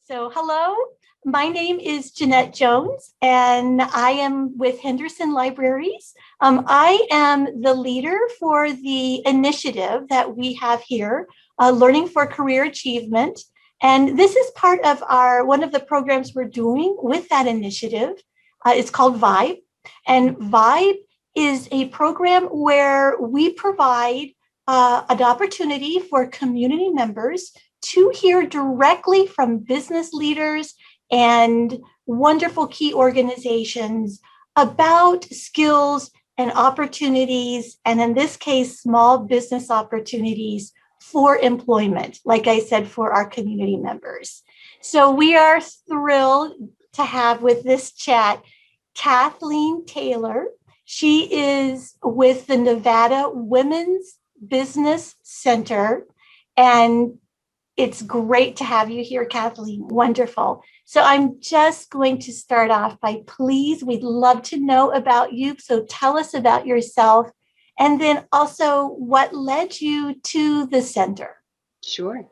So, hello, my name is Jeanette Jones, and I am with Henderson Libraries. I am the leader for the initiative that we have here, Learning for Career Achievement. And this is part of one of the programs we're doing with that initiative. It's called Vibe. And Vibe is a program where we provide an opportunity for community members to hear directly from business leaders and wonderful key organizations about skills and opportunities, and in this case, small business opportunities for employment, like I said, for our community members. So we are thrilled to have with this chat Kathleen Taylor. She is with the Nevada Women's Business Center, and it's great to have you here, Kathleen. Wonderful. So I'm just going to start off by, please, we'd love to know about you. So tell us about yourself, and then also what led you to the center. Sure.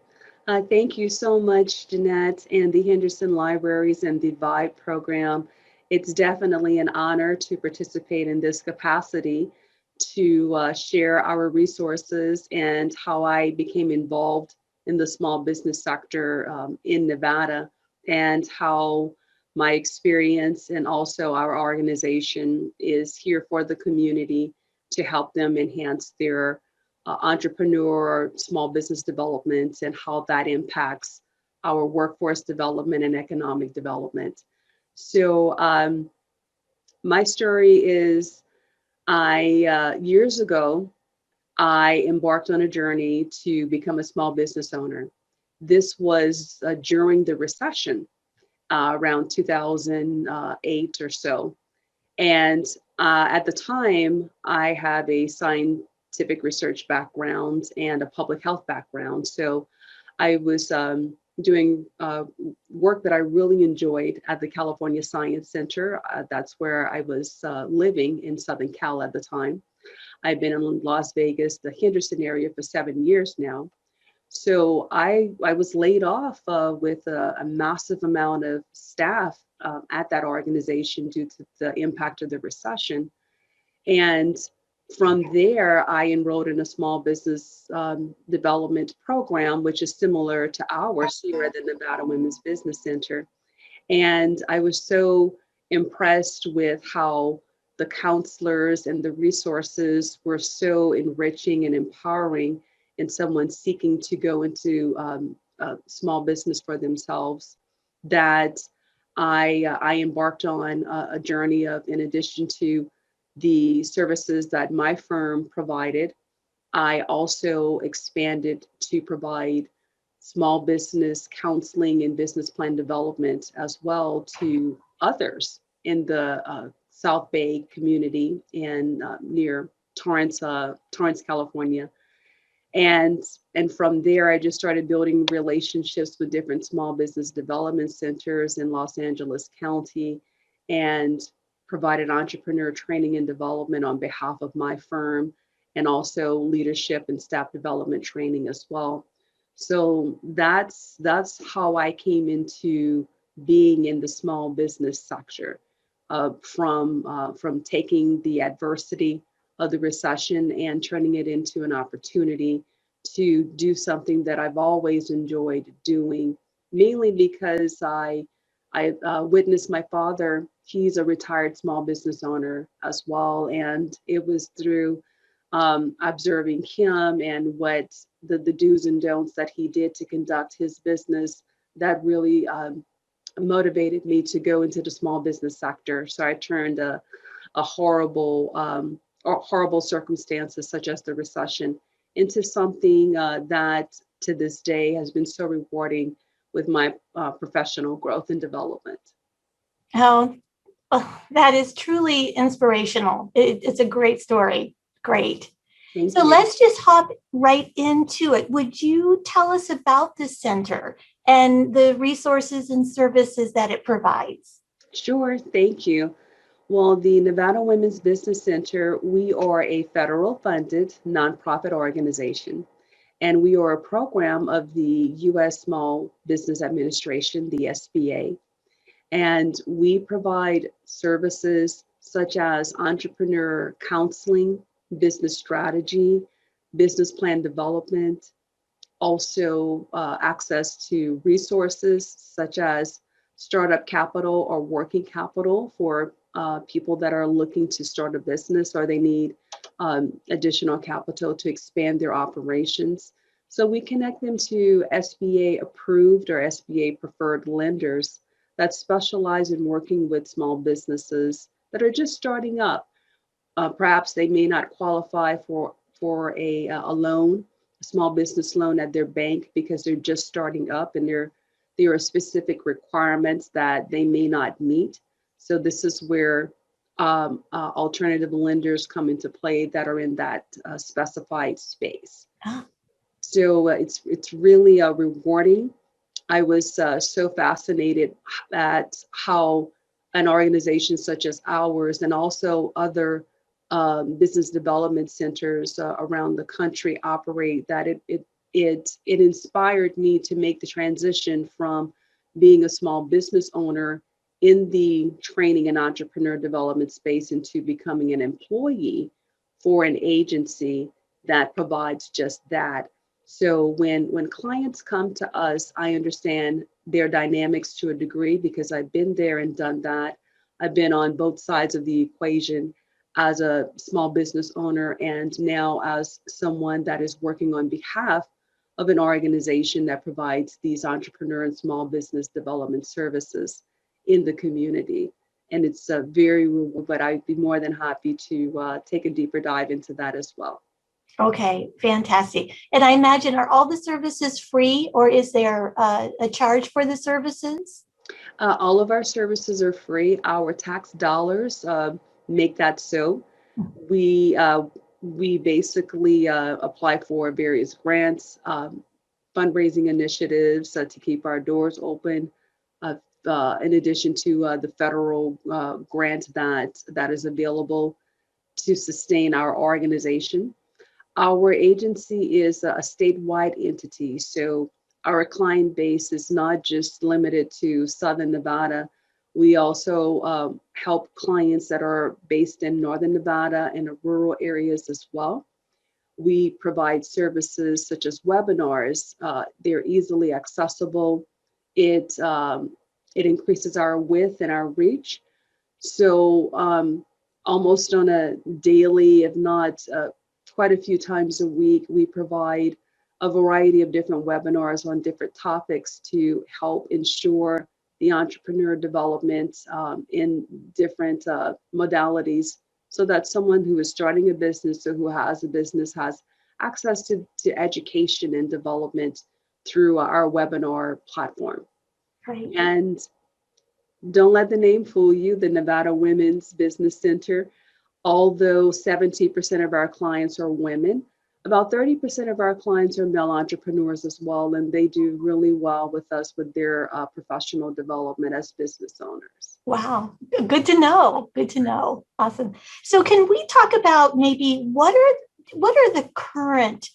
Thank you so much, Jeanette, and the Henderson Libraries and the Vibe program. It's definitely an honor to participate in this capacity to share our resources and how I became involved in the small business sector in Nevada, and how my experience and also our organization is here for the community to help them enhance their entrepreneur, small business development, and how that impacts our workforce development and economic development. So my story is years ago, I embarked on a journey to become a small business owner. This was during the recession around 2008 or so. And at the time, I have a scientific research background and a public health background. So I was doing work that I really enjoyed at the California Science Center. That's where I was living in Southern Cal at the time. I've been in Las Vegas, the Henderson area, for 7 years now. So I was laid off with a massive amount of staff at that organization due to the impact of the recession. And from there, I enrolled in a small business development program, which is similar to ours here at the Nevada Women's Business Center. And I was so impressed with how the counselors and the resources were so enriching and empowering in someone seeking to go into small business for themselves, that I embarked on a journey of, in addition to the services that my firm provided, I also expanded to provide small business counseling and business plan development as well to others in the South Bay community and near Torrance, California. And from there, I just started building relationships with different small business development centers in Los Angeles County, and provided entrepreneur training and development on behalf of my firm, and also leadership and staff development training as well. So that's how I came into being in the small business sector, from taking the adversity of the recession and turning it into an opportunity to do something that I've always enjoyed doing, mainly because I witnessed my father. He's a retired small business owner as well, and it was through observing him and what the do's and don'ts that he did to conduct his business that really motivated me to go into the small business sector. So I turned a horrible circumstances such as the recession into something that to this day has been so rewarding with my professional growth and development. Oh, that is truly inspirational. It's a great story. Great. Thank So you. let's just hop right into it. Would you tell us about the center and the resources and services that it provides? Sure, thank you. Well, the Nevada Women's Business Center, we are a federal funded nonprofit organization. And we are a program of the U.S. Small Business Administration, the SBA. And we provide services such as entrepreneur counseling, business strategy, business plan development, also access to resources such as startup capital or working capital for people that are looking to start a business or they need additional capital to expand their operations. So we connect them to SBA approved or SBA preferred lenders that specialize in working with small businesses that are just starting up. Perhaps they may not qualify for a loan, a small business loan at their bank because they're just starting up and there are specific requirements that they may not meet. So this is where alternative lenders come into play that are in that specified space. So it's really rewarding. I was so fascinated at how an organization such as ours and also other business development centers around the country operate, that it inspired me to make the transition from being a small business owner in the training and entrepreneur development space into becoming an employee for an agency that provides just that. So when clients come to us, I understand their dynamics to a degree because I've been there and done that. I've been on both sides of the equation as a small business owner and now as someone that is working on behalf of an organization that provides these entrepreneur and small business development services in the community. And it's very rewarding, but I'd be more than happy to take a deeper dive into that as well. Okay, fantastic. And I imagine, are all the services free or is there a charge for the services? All of our services are free. Our tax dollars make that so. We we basically apply for various grants, fundraising initiatives to keep our doors open. In addition to the federal grant that is available to sustain our organization. Our agency is a statewide entity, so our client base is not just limited to Southern Nevada. We also help clients that are based in Northern Nevada and rural areas as well. We provide services such as webinars. They're easily accessible. It increases our width and our reach. So almost on a daily, if not quite a few times a week, we provide a variety of different webinars on different topics to help ensure the entrepreneur development in different modalities so that someone who is starting a business or who has a business has access to education and development through our webinar platform. Right. And don't let the name fool you, the Nevada Women's Business Center. Although 70% of our clients are women, about 30% of our clients are male entrepreneurs as well, and they do really well with us with their professional development as business owners. Wow, good to know. Good to know. Awesome. So can we talk about maybe what are the current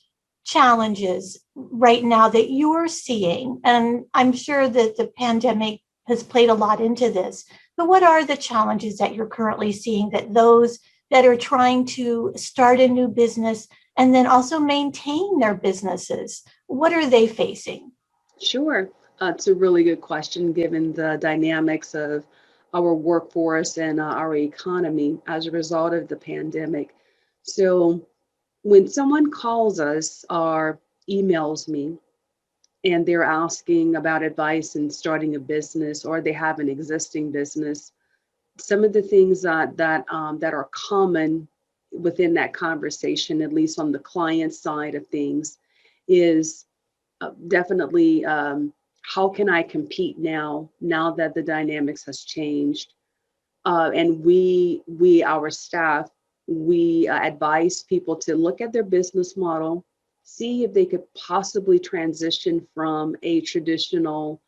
challenges right now that you're seeing? And I'm sure that the pandemic has played a lot into this, but what are the challenges that you're currently seeing that those that are trying to start a new business and then also maintain their businesses, what are they facing? Sure. It's a really good question given the dynamics of our workforce and our economy as a result of the pandemic. So when someone calls us or emails me and they're asking about advice in starting a business or they have an existing business, some of the things that are common within that conversation, at least on the client side of things, is definitely how can I compete now that the dynamics has changed? And our staff, we advise people to look at their business model, see if they could possibly transition from a traditional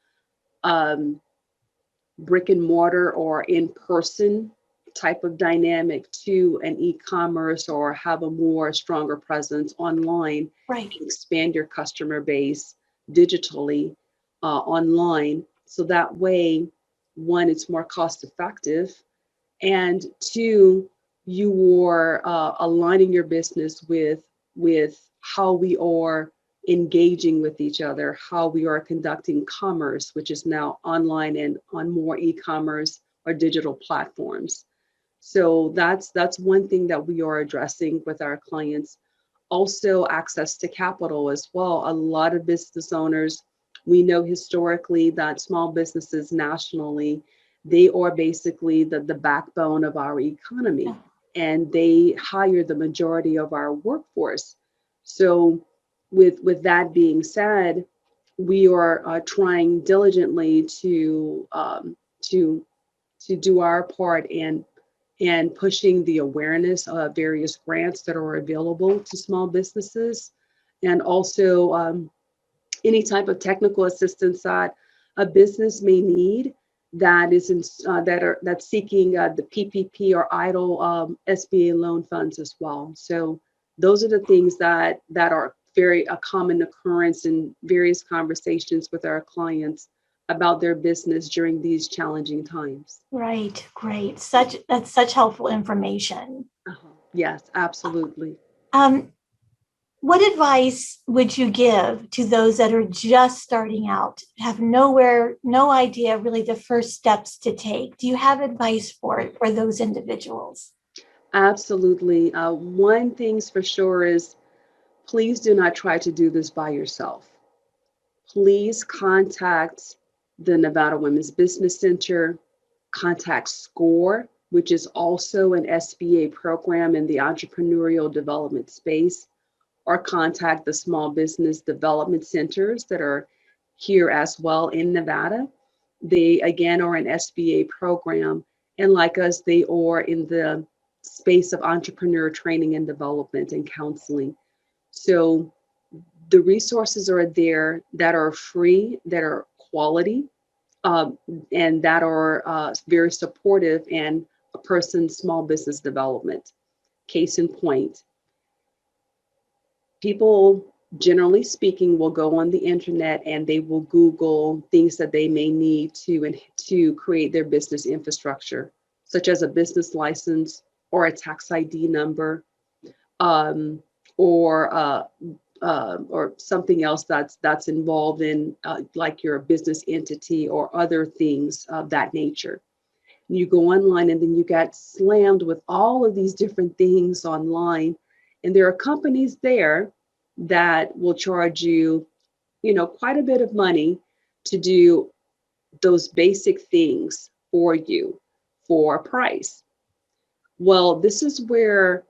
brick and mortar or in-person type of dynamic to an e-commerce or have a more stronger presence online, Right. expand your customer base digitally online. So that way, one, it's more cost effective, and two, you are aligning your business with how we are engaging with each other, how we are conducting commerce, which is now online and on more e-commerce or digital platforms. So that's one thing that we are addressing with our clients. Also, access to capital as well. A lot of business owners, we know historically that small businesses nationally, they are basically the backbone of our economy, and they hire the majority of our workforce. So with that being said, we are trying diligently to do our part and pushing the awareness of various grants that are available to small businesses, and also any type of technical assistance that a business may need that is that's seeking the PPP or idle SBA loan funds as well. So those are the things that are very a common occurrence in various conversations with our clients about their business during these challenging times. Right. Great. That's such helpful information. Yes, absolutely. Um, what advice would you give to those that are just starting out, have no idea really the first steps to take? Do you have advice for those individuals? Absolutely. One thing's for sure is please do not try to do this by yourself. Please contact the Nevada Women's Business Center, contact SCORE, which is also an SBA program in the entrepreneurial development space, or contact the small business development centers that are here as well in Nevada. They again are an SBA program, and like us, they are in the space of entrepreneur training and development and counseling. So the resources are there that are free, that are quality, um, and that are very supportive in a person's small business development. Case in point, people generally speaking will go on the internet and they will Google things that they may need to create their business infrastructure, such as a business license or a tax ID number, um, or or something else that's involved in like your business entity or other things of that nature. You go online and then you get slammed with all of these different things online, and there are companies there that will charge you, you know, quite a bit of money to do those basic things for you for a price. Well, this is where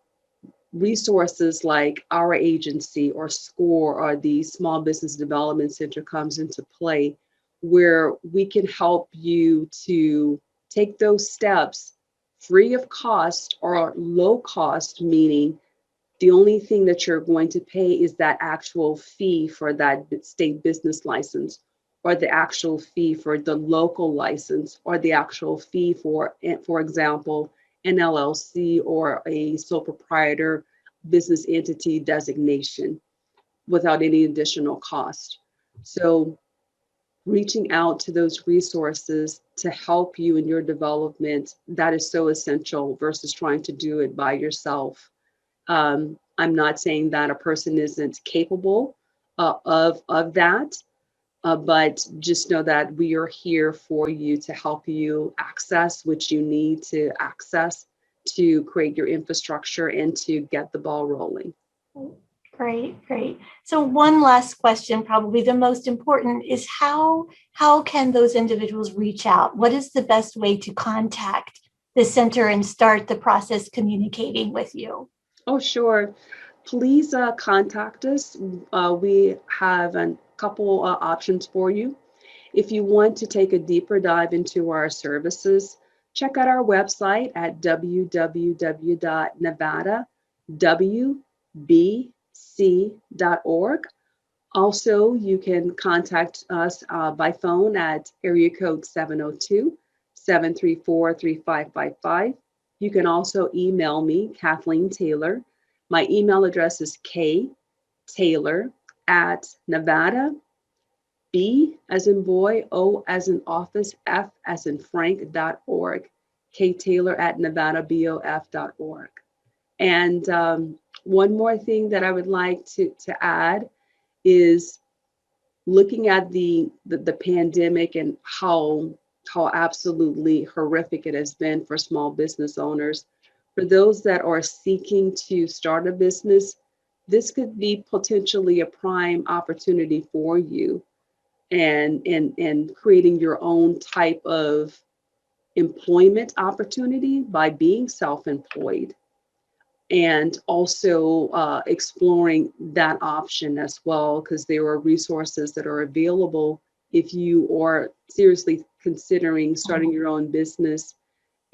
resources like our agency or SCORE or the Small Business Development Center comes into play, where we can help you to take those steps free of cost or low cost, meaning the only thing that you're going to pay is that actual fee for that state business license, or the actual fee for the local license, or the actual fee for example, an LLC or a sole proprietor business entity designation without any additional cost. So reaching out to those resources to help you in your development, that is so essential versus trying to do it by yourself. I'm not saying that a person isn't capable of that, but just know that we are here for you to help you access what you need to access to create your infrastructure and to get the ball rolling. Great, great. So one last question, probably the most important, is how can those individuals reach out? What is the best way to contact the center and start the process communicating with you? Oh, sure. Please contact us. We have a couple options for you. If you want to take a deeper dive into our services, check out our website at www.nevadawbc.org. Also, you can contact us by phone at area code 702-734-3555. You can also email me, Kathleen Taylor. My email address is ktaylor@Nevada, B as in boy, O as in office, F as in Frank.org. ktaylor@nevadabof.org. And one more thing that I would like to add is looking at the pandemic and how absolutely horrific it has been for small business owners. For those that are seeking to start a business, this could be potentially a prime opportunity for you, and creating your own type of employment opportunity by being self-employed, and also exploring that option as well, because there are resources that are available if you are seriously considering starting your own business.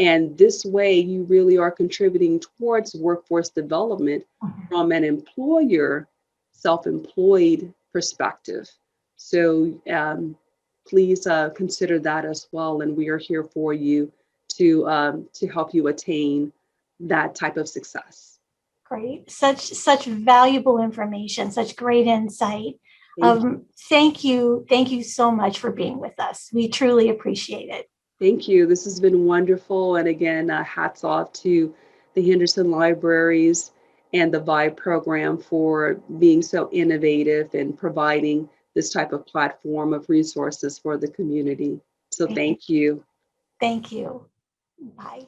And this way, you really are contributing towards workforce development from an employer, self-employed perspective. So please consider that as well. And we are here for you to help you attain that type of success. Great. Such valuable information, such great insight. Thank you. Thank you so much for being with us. We truly appreciate it. Thank you. This has been wonderful. And again, hats off to the Henderson Libraries and the VIBE program for being so innovative and providing this type of platform of resources for the community. So thank you. Thank you. Bye.